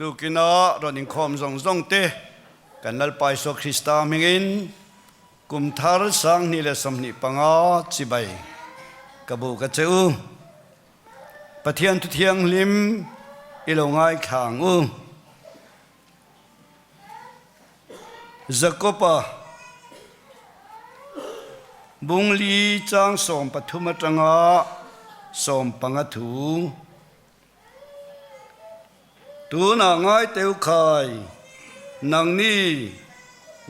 tu kina ronin khom zong te kan nal pai so Krista mingin kum thar sang ni le som ni panga chibai kabu ka cheu pathian tu thiang lim ilongai khang u Zakopa bungli chang som pathuma tanga som pangathu tu na ngai teu khai nang ni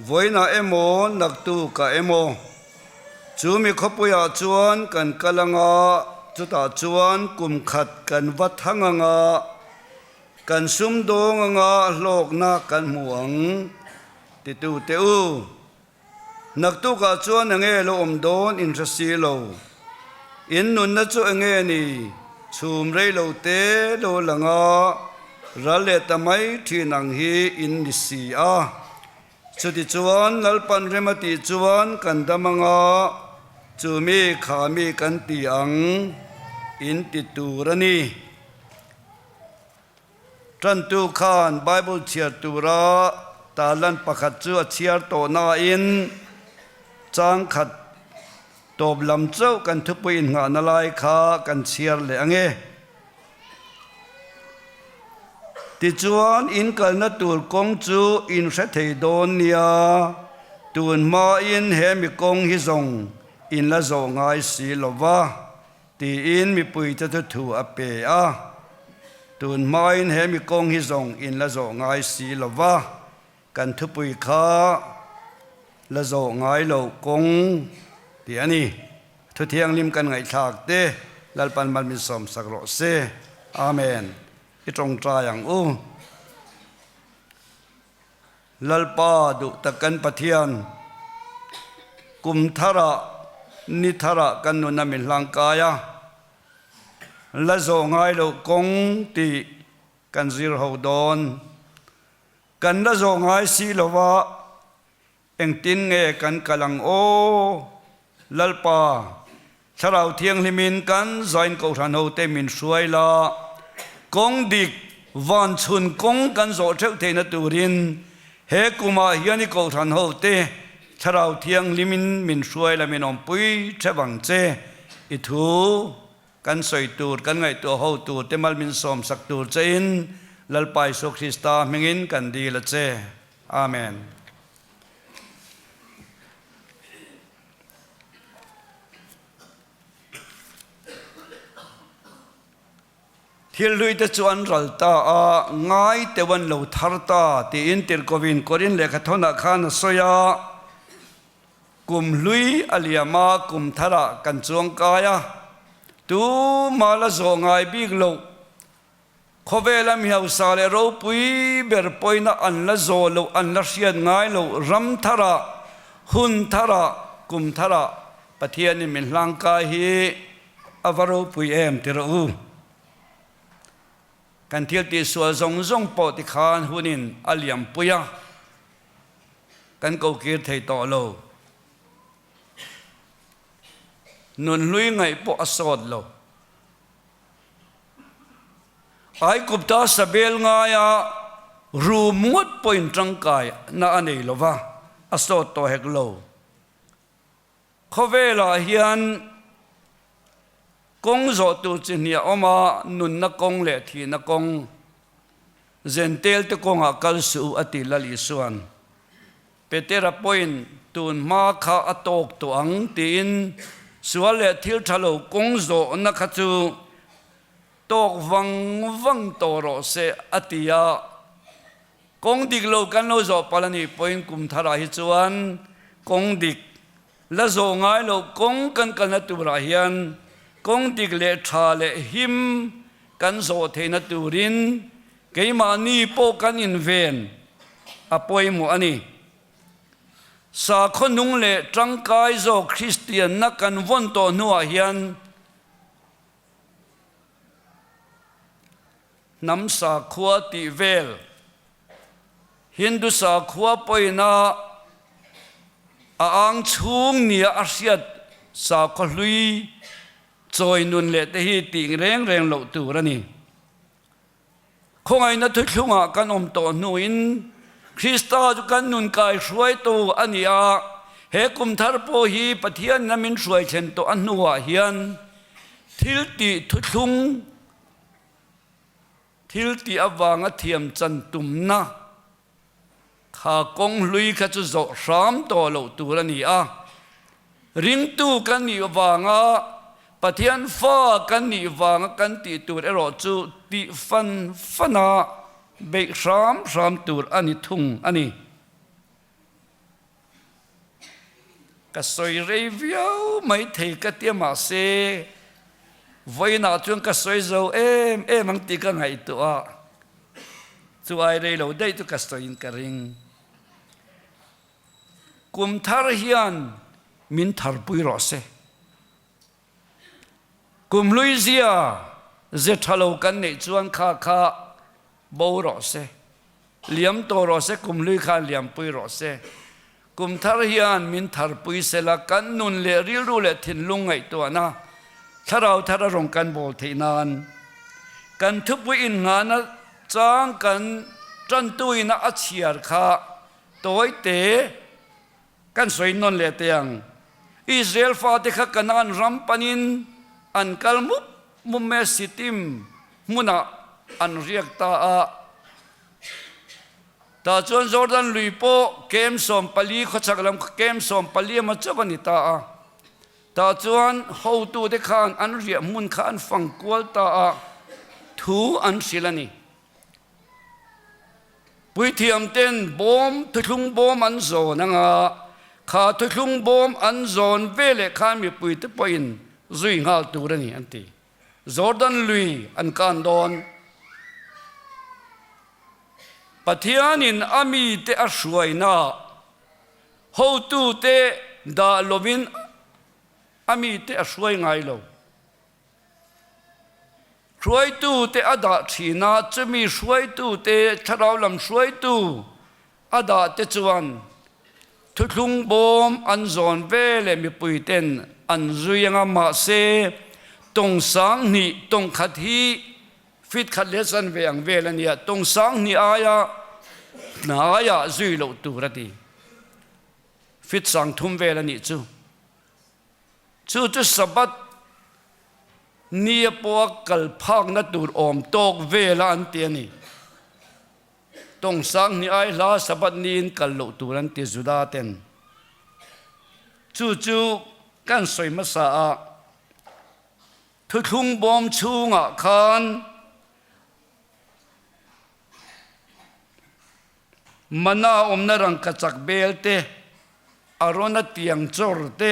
voina emo nak tu ka emo chumi khopuya chuan kan kalanga chuta chuan kum khat kan wathanga kan sum donganga lok na kan muang ti tu teu nak tu ka chuan ange lo om don in rasi lo in nun na chu ange ni chum rei lo te lo langa rale tamai thi nang hi in ni si a chuti chuan lalpan remati chuan kan damanga chumi khami kan ti ang in ti turani tran tu khan bible chiar tura talan pakhat chu a chiar to na in chang khat top lam chau kan thupuin nga na lai kha kan chiar le ange ti chuan in kal na tur kong chu in hre thei don nia tun ma in he mi kong hi zong in la zo ngai si lova ti in mi pui ta thu a pe a tun ma in he mi kong hi zong in la zo ngai si lova kan thupui kha la zo ngai lo kong ti ani thu thiang lim kan ngai thak te lalpan mal min som sakro se amen i trong tra yang u lalpa du takan pathian kum thara ni thara kan nu na min lang kaya la zo ngai lo kong ti kan zir ho don kan la zo ngai si lowa eng tin nge kan kalang o lalpa tharau thiang limin kan zain ko than ho te min suai la kong dik van chun kong kan zo theu the na turin he kuma hiani ko than ho te tharau thiang limin min suai la min om pui thewang che I thu kan soi tur kan ngai to ho tur te mal min som sak tur che in lalpai so Krista mengin kan di la che amen thil lui te chuan ralta a ngai te wan lo tharta ti in tir kovin korin le khathona khan soya kum lui aliama kum thara kan chuang kaya tu mala zo ngai big lo khowela mi hau sale ro pui ber poina an la zo lo an la rian ngai lo ram thara hun thara kum thara pathian ni min hlang ka hi avaro pui em tiru kan thiel ti sual zong zong po ti khan hunin aliam puya kan ko kir thei to lo nun lui ngai po asod lo ai kupta sabel nga ya ru muat point trangkai na anei lova asod to hek lo khovela hian kong zo tu chinia oma nun na kong le thi na kong zentel te kong akal su ati lali suan petera point tun ma kha atok to ang tin suale thil thalo kong zo na khachu tok wang to ro se atia kong dik lo kan lo zo palani point kum thara hi chuan kong dik la zo ngai lo kong kan na tu ra hian kong dik le tha le him kan zo theina turin keima ni po kan in ven apoi mu ani sa khonung le tangkai zo Christian na kan von to nuwa hian nam sa khua ti vel Hindu sa khua poina a ang chung nia asiat sa kholui choi nun le te hi ting reng reng lo tu rani คงไอ้นัทชุงะกันอมโตหนุนคริสตาจุกันนุนกายช่วยตัวอันนี้เฮกุมทารโปฮีปะเทียนนามินช่วยเช่นตัวอันนัวเฮียนทิลติทุชุงทิลติอวางเทียมจันตุมนะข้ากงลุยข้าจะโจสามตัวเหล่าตัวนี้ริงตู้กันนี่วางปะเทียนฟ้ากันนี่วางกันตีตัวไอรอจูตีฟันเบกสามตัวอันนี้ทุ่งอันนี้ก็สวยเรียวไม่เทกเตียมาเซไว้หน้าจงก็สวยโจมันตีกันไงตัวสวยเรียวได้ตัวก็สวยกระริงกุมทารเฮียนมินทารปุยรอเซกุมลุยเซียเจทะโลกันในจวนข้าบ่รอเซเลี้ยมโตรอเซกุมลุยข้าเลี้ยมปุยรอเซกุมทารเฮียนมินทารปุยเซละกันนุนเลริรูเลทินลุงไงตัวนะถ้าเรารงกันโบทีนานกันทุบวินงานนะจางกันจันตุยนะอัจฉริยะข้าตัวเตกันสวยนนเลเตียงอิสราเอลฟาติขะกันอันรัมปันินอันกัลมุเมสิติมมุนะอันเรียกตาจวนจอร์แดนลุยโปเกมสมปลีขจักลำเกมสมปลีมาจับนิตาจวนฮูตูเดคานอันเรียมุนขานฟังกวลตาทูอันศิลานีปุยเทียมเต้นบอมทุงบอมอันโซนังข้าทุงบอมอันโซนเวเลข้ามีปุยตะปอินจุยงาตูรนี่อันตีจอร์แดนลุยอันการดอนปะเทียนินอามีเตอสวยนาฮูตูเตดาโลวินอามีเตอสวยไงเราสวยตูเตอดาชีนาจะมีสวยตูเตชะเราลำสวยตูอดาเตจวนทุกลุงบอมอันโซนเวเลมีปุยเต้นอันจุยงามาเซตรงสังนี่ตรงขัดฮีฟิตขัดเลสันเวียงเวลเนี่ยตรงสังนี่อายาจุยโลตูระดีฟิตสังทุ่มเวลนี่จูสบัดนี่ปวกกัลพังนัดดูดอมตกเวลาอันเตียนี่ตรงสังนี่อายลาสบัดนีนกัลโลตูรันติจุดาเต็นจูกันสวยมาสาทุกลุงบอมชูงะคานมันน่าอมนรังกจักเบลเตอารอนเตียงจอร์เต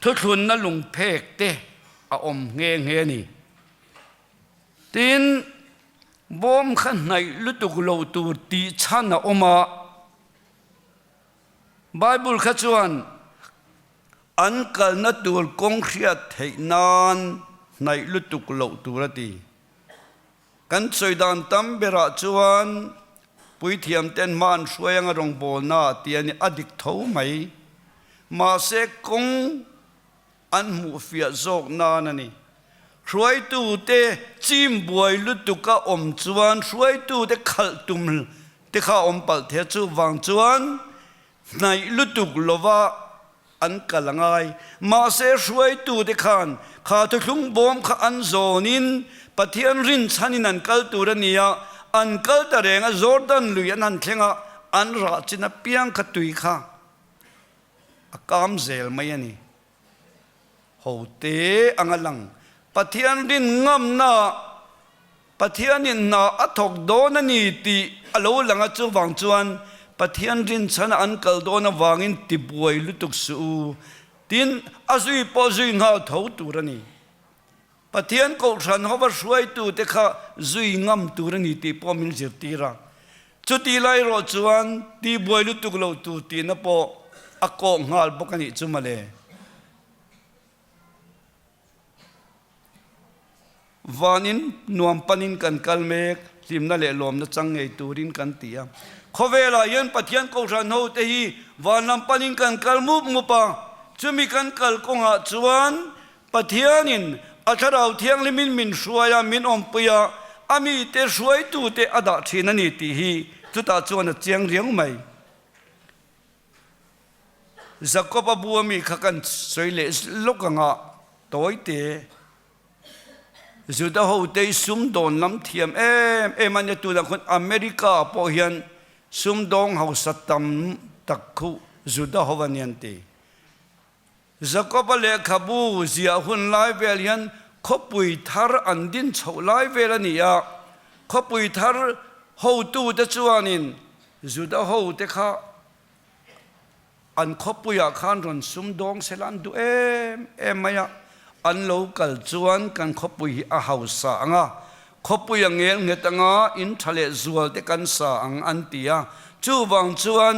ทุกคนนั่ลุงเพกเตอมเงนี่ตินบอมขันในลุตุกโลตูตีชันอมาไบเบิลขจวนอันกัลนัดดูลกงเขียดให้นานในลุตุกโลตูระดีกันสวยดานตั้มเบระจวนปุยเทียมเต้นมันช่วยงรงโบนาเตียนอดิกเท่าไหมมาเสกงอันหูเฟียโจกนานันนี่ช่วยตูเตจิมบวยลุตุกะอมจวนช่วยตูเตขัลตุมเตข้าอมปัลเทจูวังจวนในลุตุกโลวาอันกัลงายมาเสช่วยตูเตขานข้าทุกลุงบอมข้าอันโซนินปะเทียนรินชันินันกัลตูรนียอันกัลตะเรงจอร์แดนลุยนันเทงะอันราชินาเปียงขัดตุยข้ากามเซลไม่ยันนี่หูเตอังลังปะเทียนรินงามนาปะเทียนินนาอัฐกโดนนีติอโลลังจูวังจวนปะเทียนรินฉันอันกัลโดนวางินติบวยลุตุกสูตินอาซุยปอซุยงาเท่าตูรนีปะเทียนกฉันเขาว่าช่วยตูเตข้าซุยงามตูรนีติปอมิลเจตีระจุดที่ไล่รอจวนติบวยลุตุกโลตูตีนปออากงาลบกันอีจุมาเลวานินนวมปนินกันกัลเมกทิมนั่นแหละลมนั่จังไงตูรินกันเตียขเวลายันปะเทียนกฉันเขาเตหีวานลำปนินกันกัลมุปะจะมีกันกัลกงอาจวนปะเทียนินอัชราเทียงลิมินมินสวยมินอมปยา อามีเตะสวยตูเตะอดาทีนันนี่ตีฮีจุดตาจวนเจียงเรียงไหมจักรพบัวมีขกันสวยเละลูกงะตัวเตะจุดเขาเตะซุ่มโดนน้ำเทียมมันจะตัวคนอเมริกาพอเห็นซุ่มโดนเขาสตัมตะคุจุดเขาวันยันตีจักรพเละขบูเสียหุ่นไล่เวลยันขบุยทาร์อันดินชาวไล่เวลนี่อะขบุยทาร์เขาตู้จะจวนินจุดเขาเตะข้าอันขบุยอาคารรอนซุ่มโดนเซลันดูไม่อะอันโลกัลจวนกันขบุยอาหาวสางะขบุยเงี้ยตังะอินทะเลจวลเตกันสางอันตีอะจูวังจวน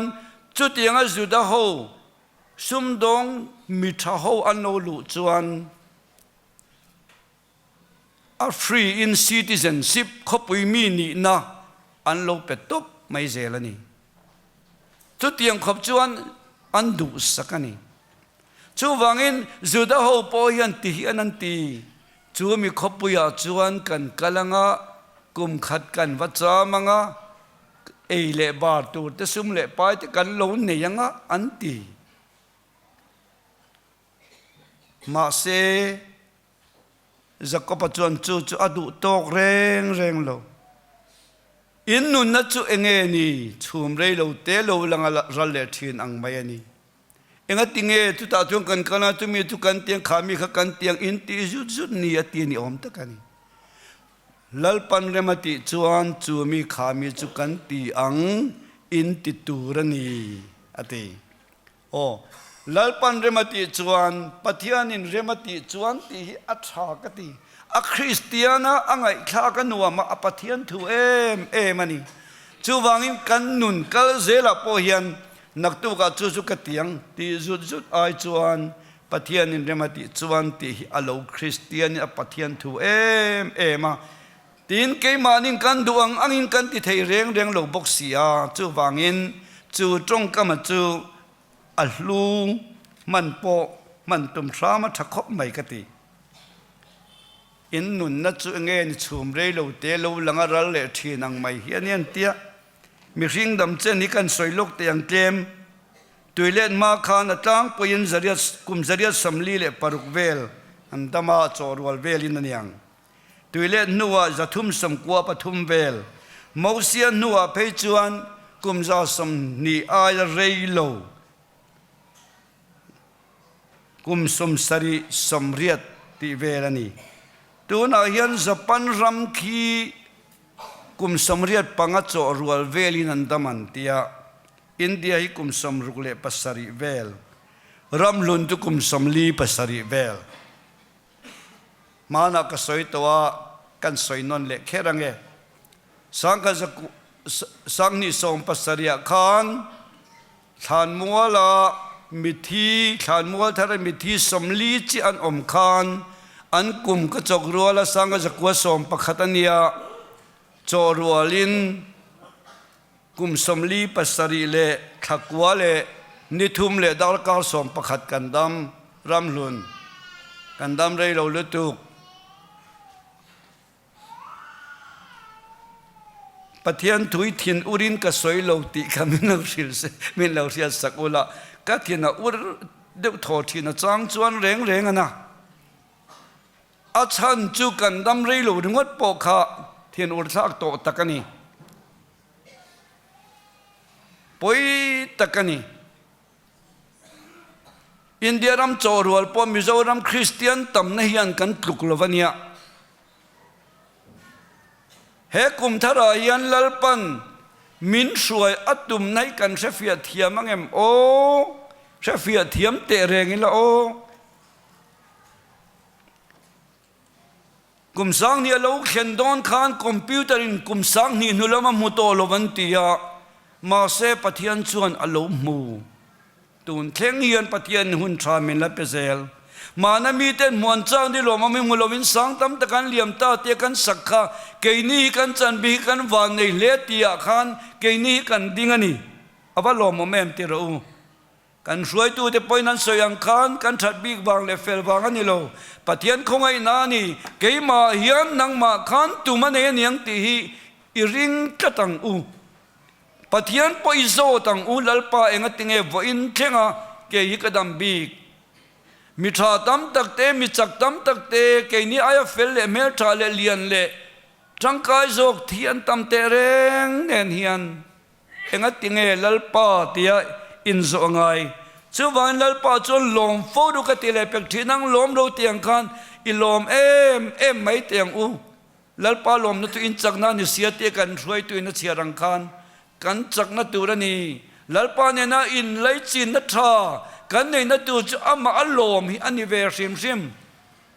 จุดยังจุดเขาซุ่มโดนมิทาเขาอันโลลุจวนfree in citizenship ขบุยมีนี่นะอันโลเป็ดตุบไม่เจริญนี่จุดยังขบจวนอันดูสักนี่จูวังอินจุดเขาพอยันตีอันนั้นตีจูมีขบุยจวนกันกลังะกุมขัดกันวัจามังะเล่บาร์ตูแต่ซุ่มเล่ไปแต่กันโลนเนี่ยยังะอันตีมาเซจักรพจวนจูอดุตกเร่งโลอินนุนนัจูเองนี่ชุมเรโลเตโลลังรัลเลทินอังไม่นี่เองติงตุตาจงกันกันตุมีตุกันเตียงขามีขกันเตียงอินติจุดนี่ตีนี่อมตะกันนี่ลัลปันเรมติจวนจูมีขามีจุกันตีอังอินติตูรนี่อติโอลัลปันเรมติจวนปัทยานินเรมติจวนตีอัชากติอะคริสเตียนะอังไอข้ากันนัวมาอปัทยันทูมันนี่จูวังอินกันนุนกัลเซลาโพเฮียนนักตุกะจูกะเตียงตีจุดไอจวนปัทยันนินเรมติจวนตีอโลคริสเตียนอปัทยันทูมาตีนเกมานินกันดวงอังอินกันติเทเร่งโลบกเสียจูวังอินจูจงกะมาจูอัลลูมันโปมันตุมทรามาทักขบไม่กติอินนุนนัดจูเงินชุมเรโลเตโลลังรัลเลทีนังไม่เฮียนยันเตียมีริงดำเจนิกันสวยลูกเตียงเกมตุยเล่นมาขานตังปยินจริยกุมจริยสัมลีเลปารุกเวลอันตมาจอรวลเวลินันยังตุยเล่นนัวจะทุ่มสมกัวปทุมเวลมอเสียนัวเพจวนกุมจะสมนีอายเรโลกุมสมสริสมเรียดติเวลนี่ตัวนาเฮียนจะปันรำคีกุมสมเรียดปังจอรัวเวลินันดามันเตียอินเดียฮิกุมสมรุกเลปัสริเวลรำลุนตุกุมสมลีปัสริเวลมานักสอยตัวกันสอยนนเล็กแค่รังเอสังกัจสังนิสมปัสริยคานทานมัวละมิธีขานมัวทาร์มิธีสมลีจีอันอมคานอันกุมกระจกรัวละสังกัจกัวสมปะขัตเนียจอรัวลินกุมสมลีปัสริเลขักวัวเลนิทุมเลดาลกาสมปะขัดกันดำรำลุนกันดำเรเราลุตุกปะเทียนถุยทินอุรินกสวยโลติคำมินเราสิลมินเราเสียสักอุละก็ทินอุรเดือดทอทินจางจวนเร่งนะอาชันจูกันดำเรโลดึงวัดปอกะทินอุรสักโตตะกันนี่ปอยตะกันนี่อินเดียรัมจอรัวปอมิโซรัมคริสเตียนตั้มนหิยันกันตุกลวันยาเฮกุมทารายันลัลปันมินสวยอัตุมในกันเชฟียเทียมังเอ็มโอเชฟียเทียมเตะเรงละโอกุมสังนี่เราเขียนดอนขานคอมพิวเตอร์อินกุมสังนี่นุลมามุโตโลวันตียามาเซปะเทียนชวนอโลมูตุนเทงเฮียนปะเทียนหุ่นทรามินละเปเซลมานามีเต้นมวนจ้างที่หลวงมาไม่มุลวินสังตั้มตะกันเหลี่ยมตาเตียกันสักขะเกยนี่กันจันบีกันวานในเลตียขันเกยนี่กันดิ้งนี่อาว่าหลวงมาแม่มเตระอูก กันช่วยตัวแต่ปอยนั้นสยังคันกันชัดบีกบางเลเฟลบางอันนี้โลปะเทียนคงไอ้นานี่เกยมาเฮียนนังมาคันตุมันเนียงตีฮีอิริงกะตังอูปะเทียนปอยโซตังอูลัลปาเองติงเอวอินเทงะเกยกะดัมบีกมิทราตัมตักเตมิจักตัมตักเตเกยนี่อายเฟลเลเมลทราเลเลียนเลจังกายโจกเทียนตัมเตเรงเนนเฮียนเองติงเอลัลปาเตียอินโซงไงชื่อวันลัลปาจนลมโฟดูกติเลเป็กที่นั่งลมเราเตียงคันอิลมไม่เตียงอูลัลปาลมนั่นตัวอินจักนั่นนี่เสียเตียกันช่วยตัวนั่นเสียรังคันกันจักนั่นตัวนี้ลัลปาเนี่ยนะอินไลจินนัทรากันเนี่ยนั่นตัวจะอามาลมฮิอันนี้เวรซิม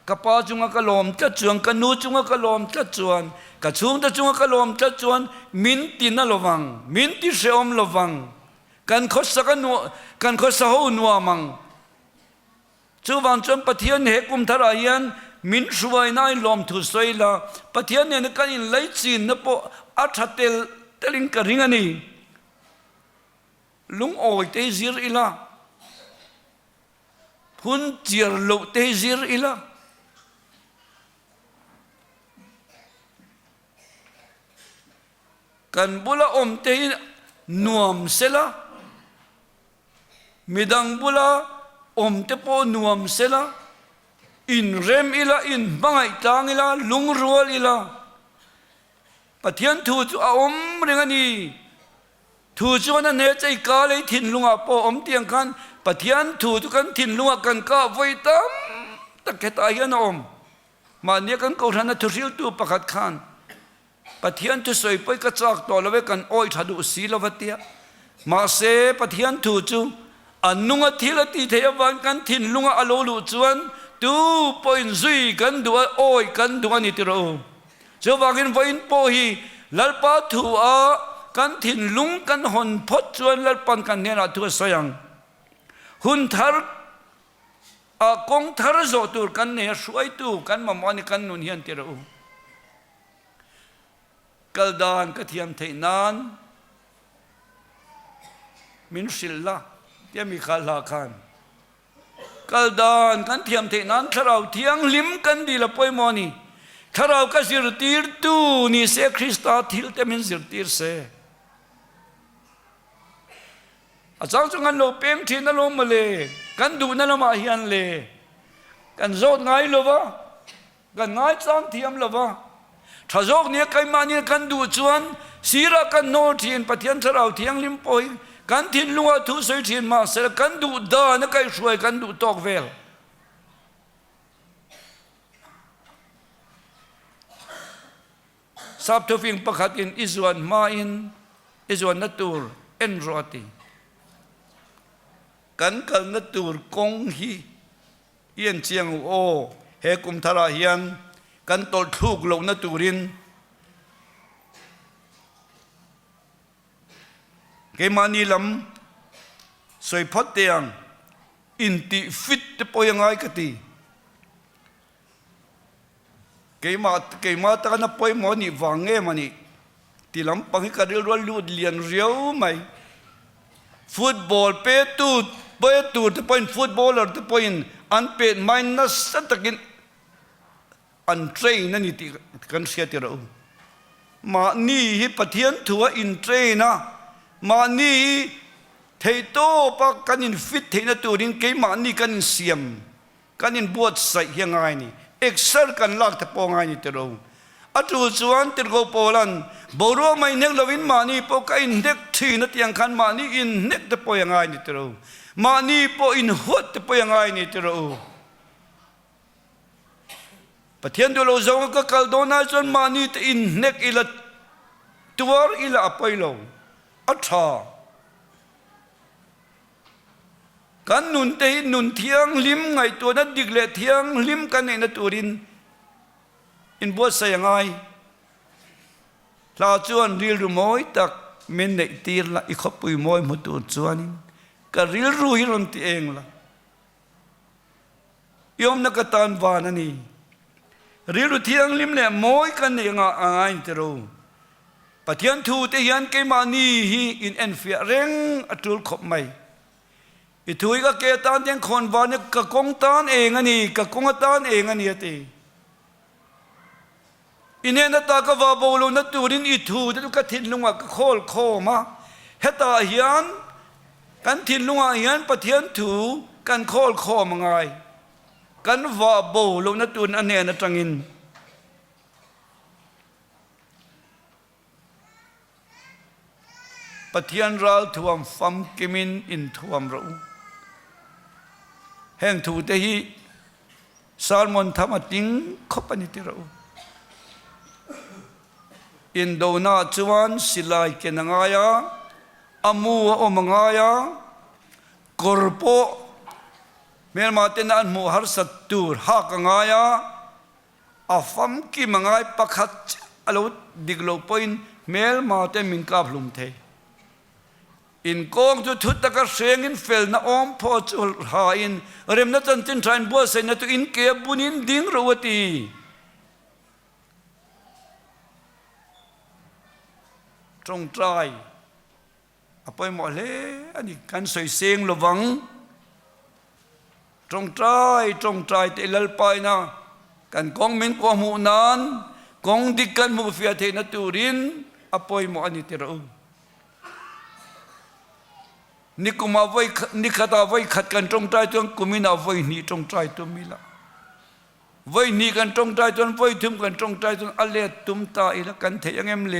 กับป้าจุงกะลมจะจวนกันนูจุงกะลมจะจวนกับชุงจะจุงกะลมจะจวนมินตินั่นระวังมินติเสอมระวังกันขสกันนัวกันขสหูนัวมังชูวันจนปะเทียนเหกุมทรายันมินช่วยนายลมทุสวยละปะเทียนเนี่ยกันอินไลจีนนะปะอัฐเตลเตลิงกริงอันนี้ลุงโอยเตจิรอิละพุนจิรลุเตจิรอิละกันบุละอมเตนวมเสละมิดังบุลาอมเตปอนวมเสละอินเรมอิลาอินบังไอตางอิลาลุงรัวอิลาปะเทียนทูจูอมเรื่องนี้ทูจูนั้นเนี่ยใจกาเลยถิ่นลุงอาปอมเตียงกันปะเทียนทูจูกันถิ่นลุงกันก้าไว้ตั้มตะเกตายนอมมาเนี่ยกันกูทันทุริลตูประคัดขันปะเทียนทุสวยไปกระจากตัวละเวกันอ้อยทัดูสีละวเตียมาเสปะเทียนทูจูอันนุ่งทิลตีเทียวันกันถิ่นลุงอโลลุจวนตูปอยน์ซุยกันดัวโอยกันดัวนิตโรเจ้าว่ากันไว้ปอยลัลปาทัวกันถิ่นลุงกันหอนพดจวนลัลปันกันเนี่ยนะทัวสยังหุนทาร์กงทาร์โจตูกันเนี่ยช่วยตูกันมามันกันนุนเฮียนติโรกัลดานกระเทียมเทนานมินสิลลาที่มีขาลาคันกัลดานกันเทียมเทนั้นถ้าเราเทียงลิมกันดีละปอยมอนี่ถ้าเราก็สิรตีร์ตูนี่เสคริสต์ทิลเตมินสิรตีร์เสอาจารย์จงกันโลเปงทีนั่นโลมาเลยกันดูนั่นโลมาเฮียนเลยกันโจดไงโลวะกันไงจางเทียมโลวะถ้าโจกเนี่ยใครมาเนี่ยกันดูจวนสีระกันโนทีนปะเทียนถ้าเราเทียงลิมปอยกันทิ้งลุงทุสวยทิ้งมาเสร็จกันดูดานะใครช่วยกันดูตอกเวลสับทุฟิงประคัดอินอิจวันมาอินอิจวันนัตูร์เอ็นรอตีกันกันนัตูร์กงฮีเอียนเชียงโอเฮกุมทาราเฮียนกันตอทุกลงนัตูรินเกมานีลำสวยพัดเตียงอินติฟิตปอยงไงกติเกมาตะกันปอยมอนี่วางเงมันนี่ที่ลำปังกันเรื่องลูดเลียนเรียวไหมฟุตบอลเปตูดจะปอยฟุตบอลหรือจะปอยอันเป็นไม่นัสตะกินอันเทรนนั่นนี่ที่กันเสียที่เรามานี่ฮิปเทียนถัวอินเทรนะมานี่เทโตปะกันอินฟิตเทนตัวนี้เกี่ยมานี่กันเสียมกันอินบวชใส่ยังไงนี่เอ็กเซอร์กันลากตะปองไงนี่ตัวเราอัตรุจวนติดโกโปลันบรัวไม่เน็กลวินมานี่ปะกันอินเด็กทีนัดยังคันมานี่อินเน็กตะปองยังไงนี่ตัวเรามานี่ปะอินหัวตะปองยังไงนี่ตัวเราปะเทียนตัวเราจงก็กัลโดนาจนมานี่ตะอินเน็กอิละตัวอิละอภัยเราอัฐากันนุนเตยนุนเทียงลิมไงตัวนั้นดิกเลเทียงลิมกันในนตัวรินอินบวชใส่ยังไงลาจวนรีลมอยตักเมนเนตีละอีขบุยมอยมุตุจวนก็รีลรู้ฮิรอนตีเองละยอมนักตานวานันนี่รีลเทียงลิมเนี่ยมอยกันในยังไงเตรูปะเทียนทูเตียนเกมานีฮีอินเอ็นเฟียเร่งอัตุลขบไม่ อิทุยก็เกตานยังคนวันนี้กะกงตานเองอันนี้กะกงตานเองอันนี้ตีอินเนนตากว่าโบลูนัตูรินอิทูจะตุกทินลุงว่าโคลโคมาเฮตาเฮียนกันทินลุงว่าเฮียนปะเทียนถูกันโคลโคมังไงกันว่าโบลูนัตูนอันเนนจังอินปะเทียนรัลทวมฟัมกิมินอินทวมรูแห่งถูเตหีสารมนธรรมติงขบปนิติรูอินโดนาจวนสิลายเกนงายาอามูอมงายากรโปเมลมาเตนันมูฮาร์สัตตูร์ฮักงายาอาฟัมกิมงายปักขัดอลุดดิกโลปอินเมลมาเตมิงกาบลุมเทอินกองจุดทุตตะกะเสียงอินเฟลนะอมพอจุลหาอินเริมนัตันตินทรายบัวเซนตุอินเกียบุนินดิ้งรวตีตรงใจอภัยหมดเลยอันนี้การใส่เสียงระวังตรงใจเตลลไปนะการกองมินกว่าหมู่นั้นกองดิกันหมู่ฟิอาเทนตูรินอภัยหมดอันนี้เตระนิคุมาไว้นิขตาไว้ขัดกันตรงใจตัวกุมินาไว้นี่ตรงใจตัวมิละไว้นี่กันตรงใจตัวไว้ทุ่มกันตรงใจตัวอัลเลตุมตาอีละกันเทยังเอ็มเล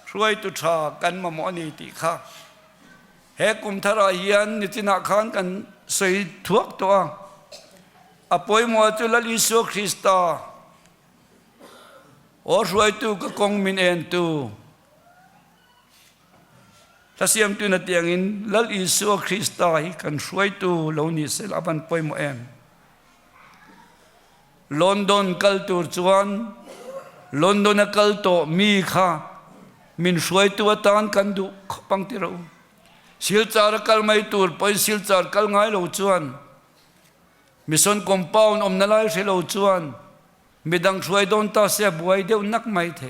ช่วยตุชากันมาหมอนีติค่ะเฮกุมทรายยันนิตินาคานกันใส่ทุกตัวอภัยหมดจุลลิสุคริสตาโอ้ช่วยตัวก็คงมินเอ็นตัวถ้าเสียมตัวนัดยังอินลัลอิสุคริสตาฮิกันช่วยตัวเหล่านี้เสลาบันปอยโมเอ็มลอนดอนกัลตูร์จวนลอนดอนกัลโตมีค่ะมินช่วยตัวตานกันดูขบังติเราสิลจาร์กัลไม่ตูร์ไปสิลจาร์กัลง่ายเราจวนมิส่วนคอมเพลนอมนาลายเสเราจวนมิดังช่วยโดนตาเสียบวยเดียวนักไม่เท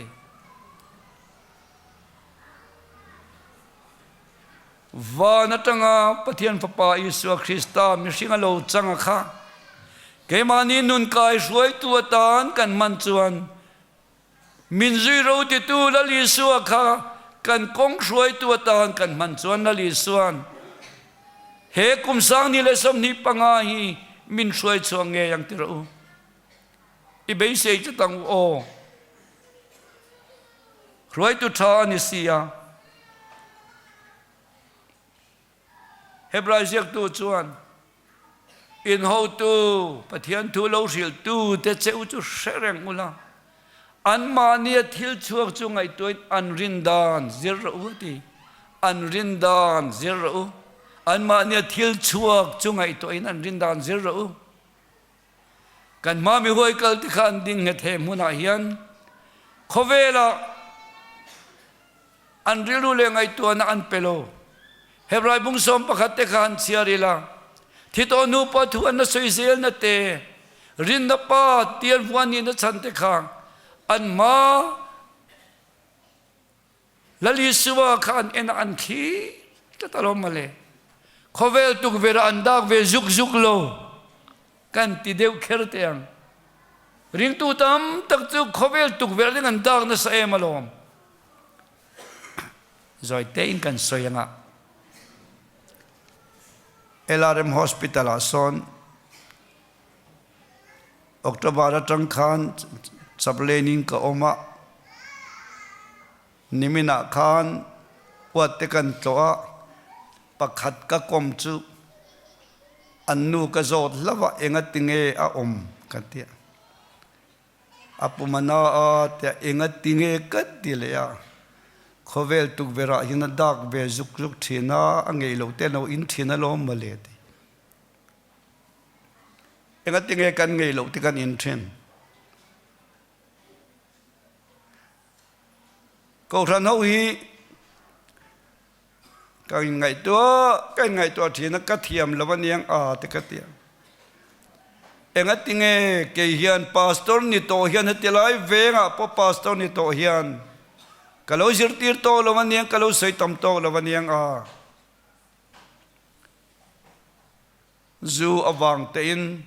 วานัตังอาปะเทียนพระปาอิสุคริสต์มิสิงโลจังอาค่ะเกมานีนุนกายช่วยตัวตานกันมันจวนมินซีเราติตูละลิสวค่ะกันกงช่วยตัวตานกันมันจวนละลิสวนเฮกุมสังนี่เลยสมนิปังอาฮีมินช่วยช่วงเงยังติรูอีเบย์เซจตังโอรวยตุทานิเซียเฮบรายเรียกตัวจวนอินหูตูปะเทียนทูเราสิลตูเตเจ้าจุเสรงมุลาอันมาเนียทิลช่วงจุงไอตัวอันรินดานเจรูตีอันรินดานเจรูอันมาเนียทิลช่วงจุงไอตัวอันรินดานเจรูกันมามีหวยกัลติขันดิ่งเหตุมุนาฮิยันขเวลาอันริลุเลงไอตัวนันเปโลเฮบรายบุงสมปะขัดเตขันเสียริลาที่ตัวนูปะทุอันนัสอิเซลนัเตรินดปาเตียนวันนี้นัสันเตขังอันมาลลิสวาขันเอ็นอันขีจะตลอดมาเลยขเวลตุกเวรอันดักเวจุกโลกันติเดียวเคร์เตียงริงตูตัมตักตุกขเวลตุกเวรอันดักนัสเอมาลอมจอยเตอินกันสวยงะLRM Hospital ason October tangkhan saplenin ka oma nimina khan watekan toa pakhat ka komchu annu ka zot lava engatinge a katia apumana a te engatinge katilea khovel tuk vera hina dak be zuk thina angei lo te no in thina lo male ti enga tinge kan ngei lo ti kan in thin ko ran ho hi ka ngai to thina ka thiam lawan yang a te ka tia enga tinge ke hian pastor ni to hian hetilai venga po pastor ni to hian kalau zirtir to lawan yang kalau sei tam to lawan yang zu awang te in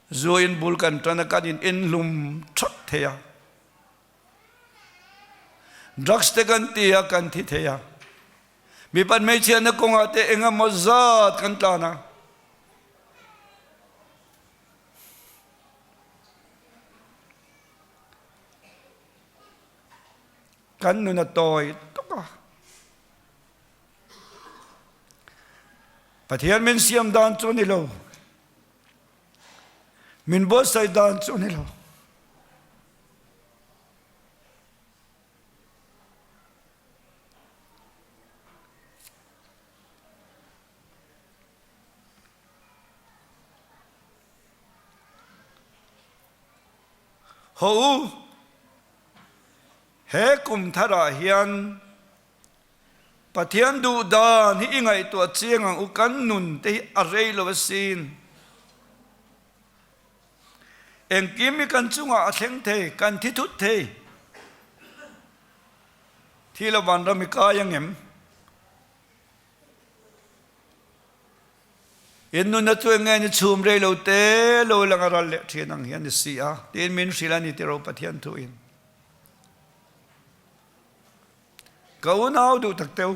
zu in bulkan tanakan in lum thot theya drugs te kan tia kan thi theya mi pan me chian na kong ate enga mazat kan tana kan nu na toy to ka pathian min siam dan chu ni lo min bo sai dan chu ni lo ho he kum thara hian pathian du dan hi ingai to chiang ang ukan nun te arei lo sin eng kimi kan chunga atheng the kan thi thut the thila ban ra mi ka yang em in nun na tu ngai ni chum rei lo te lo lang aral le thianang hian ni si a tin min silani te ro pathian thu in kau nau du tak teu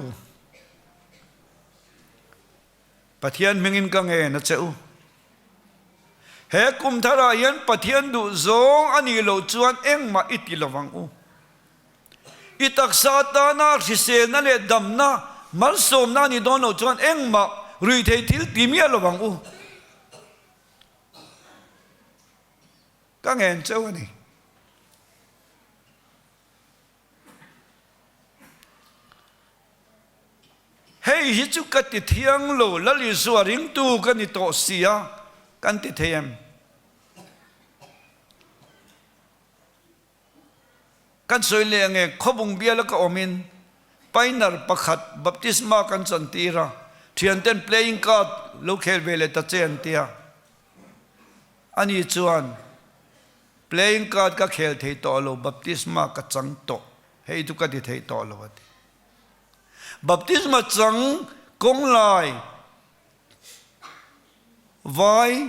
pathian mingin ka nge na cheu he kum thara yan pathian du zong ani lo chuan eng ma iti lawang u itak sata na khise na le dam na mal som na ni don lo chuan eng ma rui thei thil timia lawang u ka ngen cheu ani hei hi chu ka ti thiang lo lali suwa ring tu ka ni to sia kan ti them kan soi le nge khobung bia la ka omin painar pakhat baptisma kan chantira thian ten playing card lo khel vele ta chen tia ani chuan playing card ka khel thei to lo baptisma ka chang to hei tu ka ti thei to lo wat baptisma chang kong lai vai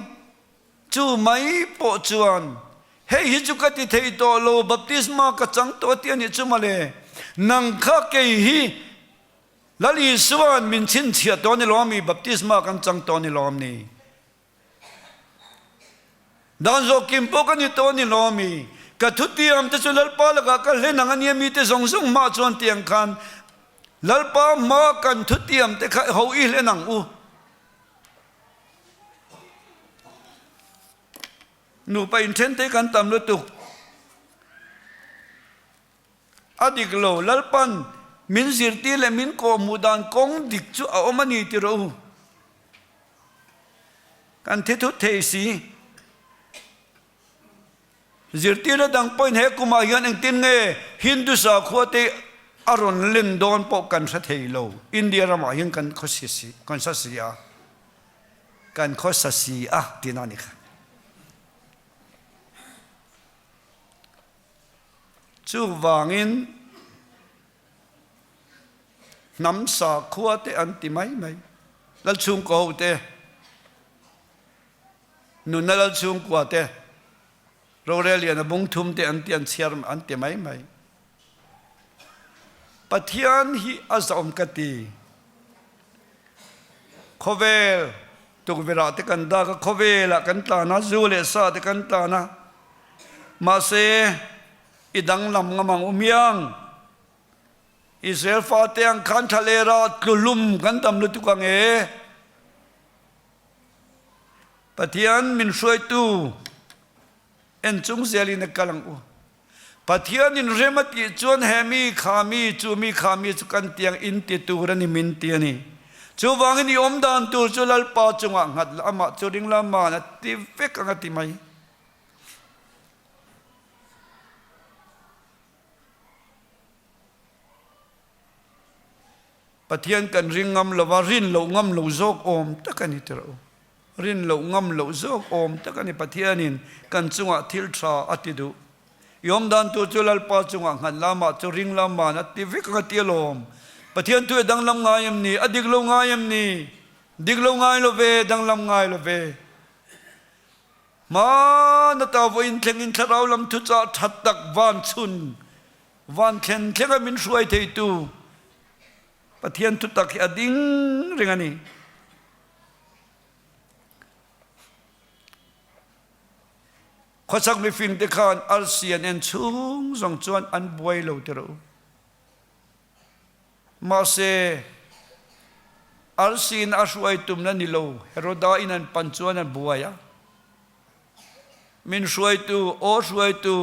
chu mai po chuan hei hi chu ka ti thei to lo baptisma ka chang to ti ani chu male nang kha ke hi lali suan min chin chia to ni lo mi baptisma kan chang to ni lo ni dan zo kim po kan ni to ni lo mi ka thutiam te chu lal pa la ka le nang ani mi te zong zong ma chuan tiang khan lalpa ma kan thutiam te khai ho i le nang u nu pa in then te kan tam lo tu adik lo lalpan min zirti le min ko mudan kong dik chu a omani ti ro kan the thu the si zirti le dang point he kuma hian eng tin nge hindu sa khote aron len don po kan sa thei lo india rama hian kan khosisi kan sa sia kan khosasi a tinani kha chu wangin nam sa khuate anti mai mai lal chung ko te nu na lal chung ko te rorelia na bung thum te anti an chiar anti mai mai pathian hi azam kati khovel tukvira te kan da ka khovela kan ta na zule sa te kan ta na ma se idang lam ngamang umyang Israel fa te ang kan thalera tlulum kan tam lu tukang e pathian min shuai tu en chung zeli na kalang u pathian in remati chuan hemi khami chu mi khami chu kan tiang in ti turani min ti ani chu wangin i om dan tur chu lal pa chunga ngat lama chu ding lama na ti vek anga ti mai pathian kan ringam lawa rin lo ngam lo zok om takani tero rin lo ngam lo zok om takani pathianin kan chunga thil tha atidu ยอมดันตัวจุลลปาจงหันลามาจุริงลามานัติวิกงติลมปะเทียนตัวดังลำงายมนี่อดิกลงายมนี่ดิกลงายโลเวดังลำงายโลเวมาณตาวอินเทงอินทราวลำทุจาทัดตักวันชุนวันเข็นเทงมินช่วยเทตูปะเทียนทุตักอดิงเรื่องนี้ข้อสักไม่ฟินเดคานอัลเซียนเอ็นชุงส่งจวนอันบวยโลเตโรมาเซอัลซีนอาช่วยตุมนันนิโลเฮโรดาอินันปัญจวนันบวยมินช่วยตูโอช่วยตู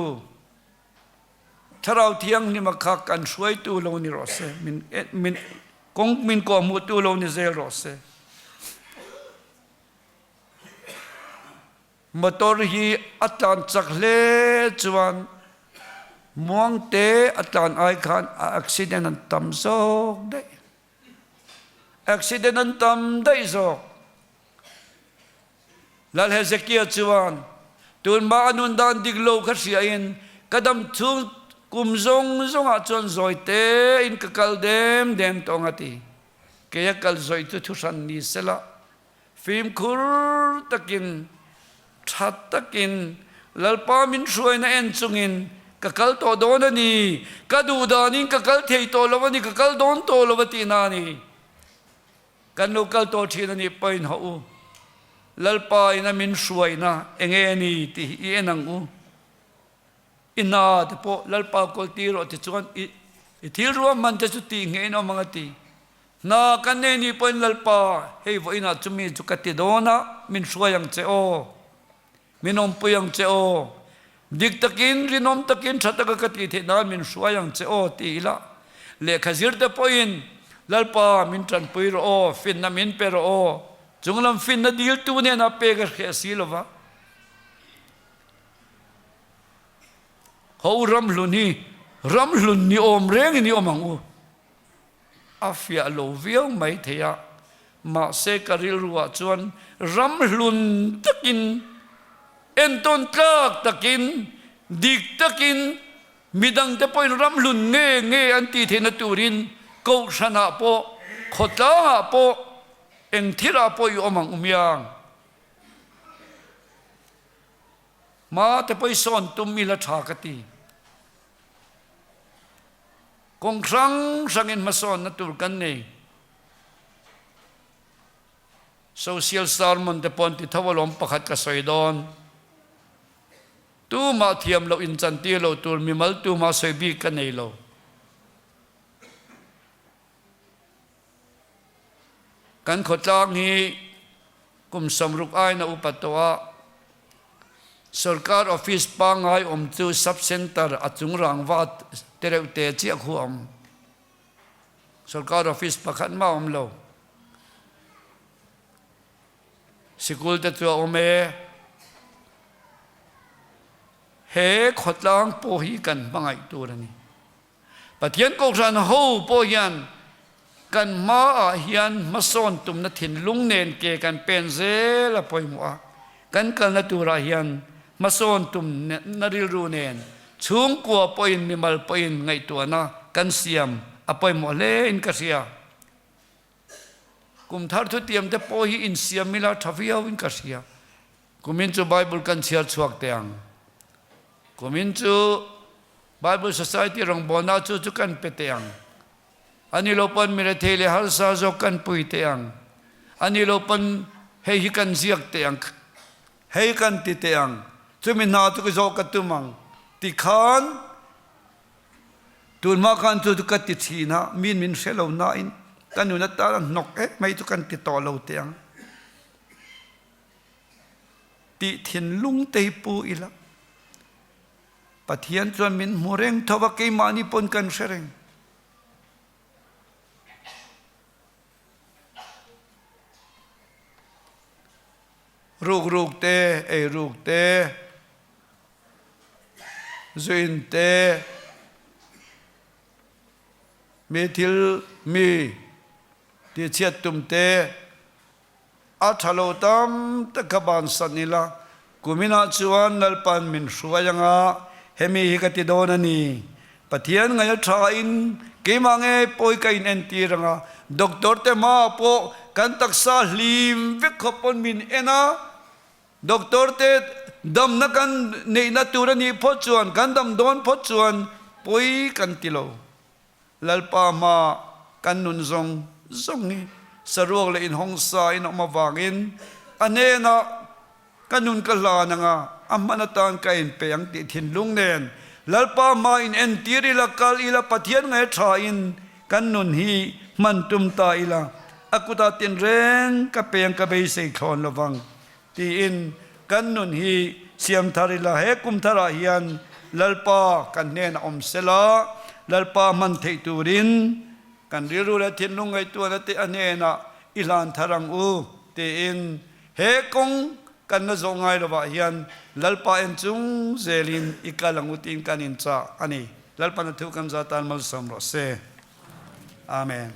ถ้าเราเที่ยงนี่มาคักกันช่วยตูโลนิโรเซมินกงมินก่อมุตูโลนิเซโรเซมตอร์ฮีอัตานจักเลจวนมวงเตอัตานไอคันอักซิเดนันตัมซอกได้อักซิเดนันตัมได้ซอกลาเฮเซเกียจวนตูนมาอนุนดานดิกโลคัสยาอินกระดมทุนกุมซงอาจวนซอยเตอินกกัลเดมตองอติเกียกัลซอยตุทุสันนิสละฟิมคุรตะกินชัดตะกินลลปามินช่วยนะเอ็นซุงินกะกัลโตโดนนี่กะดูดานิกะกัลเทยโตลวนี่กะกัลโดนโตลวตีนานี่กันโลกัลโตทีนันนี่ไปนหูลลปาอินามินช่วยนะเองนี่ที่เอนังอูอินาตโปลลปากอลตีโรติจวนอิทิรวมมันจะสุติเงนอมังตีนากันเนนี่เป็นลลปาเฮ้ยวอินาจุมีจุกติโดนะมินช่วยยังเจโอมินอมปุยังเจโอดิกตะกินรินอมตะกินชัตตะกะติเทนามินช่วยยังเจโอตีละเลขจิรตะปอินลลปามินจันปุยโรโอฟินนามินเปโรโอจุงลำฟินนาดิลตูเนนะเปกะเขสิลวะเขารำลุนี่อมเร่งนี่อมังอูอาฟิอาโลเวียวไม่เทียมาเซกริลรัวจวนรำลุนตะกินเอ็นต้นตากตะกินดิกตะกินมีดังแต่ปอยรำลุนเงอันตีเทนตูรินกูชนะโปขดลาโปเอ็งทิราโปอยู่อมังอุมยังมาแต่ปอยสอนตุมมิละชากตีกงครั้งสังเงินมาสอนนัตุรกันนี่โซเชียลสตาร์มันเตปอนติทวลอมประคัดกระสอยดอนตูมาเทียมเราอินจันตีเราตูมีมัลตูมาสอยบีกันนี่เรากันขดจากนี้กุมสมรุกไอนะอุปตัวसरकार ऑफिस पांगाई ओमचु sub centre Achung रंगवा तेरे उते चिया खुम सरकार ऑफिस पखन मा ओमलो स्कूल ते तो ओमे हे खोतलांग पोहीกันบังไอตัวนี้ปะเทียนกกสันโหโปยันกันมาเฮียนมาซ่อนตุมนถินลุงเนนเกกันเป็นเซละปอยมัวกันนตัวราเฮียนมาโซนตุมนริรูเนนช่วงกัวปอยมิมัลปอยไงตัวนะกันเสียมอปอยหมอเลนกเสียกุมทาร์ทุเตียมแต่ปอยอินเสียมิลาทัฟิยาวินกเสียกุมินจูไบเบิลกันเชียร์ชวกเตียงกุมินจูไบเบิลโซซายตี้รองบอนาจูกันเปเตียงอันนี้เราเป็นมิเลเทเลฮัลซาโจกันปุยเตียงอันนี้เราเป็นเฮฮิกันเสียกเตียงเฮกันติเตียงจุมินาตุกโจกัตุมังติขานตุนมากันตุกติชีนะมินเซลนาอินกันนุนัตตานกไม่ตุกันติต่อเราเตียงติถินลุงเตปูอีละปะเทียนจวนมินมูเร่งทว่าเกมานิปนกันเสรงรูกเตรูกเตจุนเตมีทิลมีที่เชียตุมเตอัฐโลตัมตะกบานสันนิละกุมินาจวนนัลปันมินสวยังอา เฮมีฮิกติโดนันีปะเทียนไงทราอินกิมังเอปอยกัยเอ็นตีรังด็อกเตอร์เตมาโปกันตักซาลิมวิกขปนมินเอนะด็อกเตอร์เตดำนักันในนัตุรนีพอจวนกันดำโดนพอจวนปอยกันติโลลัลปามากันนุนซงนี้สรวกเลยอินหงสายนอมาวางินอันเนนะกันนุนกลานังอามันตานกัยเปียงติทินลุงเนนลัลปามาอินเอ็นตีริละกาลอิละปะเทียนไงทราอินกันนุนฮีมันตุมตาอิละอากุตาตินเร่งกับเปียงกับเบยเสกอนระวังตีอินกันนุนฮีเสียมทาริละเฮกุมทาราฮิยันลัลปากันเนนอมเซลาลัลปามันเทตูรินกันริรุละทินลุงไอตัวละติอันเนนะอิลานทารังอูตีอินเฮกงกันนะจงไงระบาฮิยันลัลปาเอ็นจุงเซลินอิกาลังอุตินกันอินซาอันนี้ลัลปานะทุกันซาตันมัลซัมรอเซอาเมน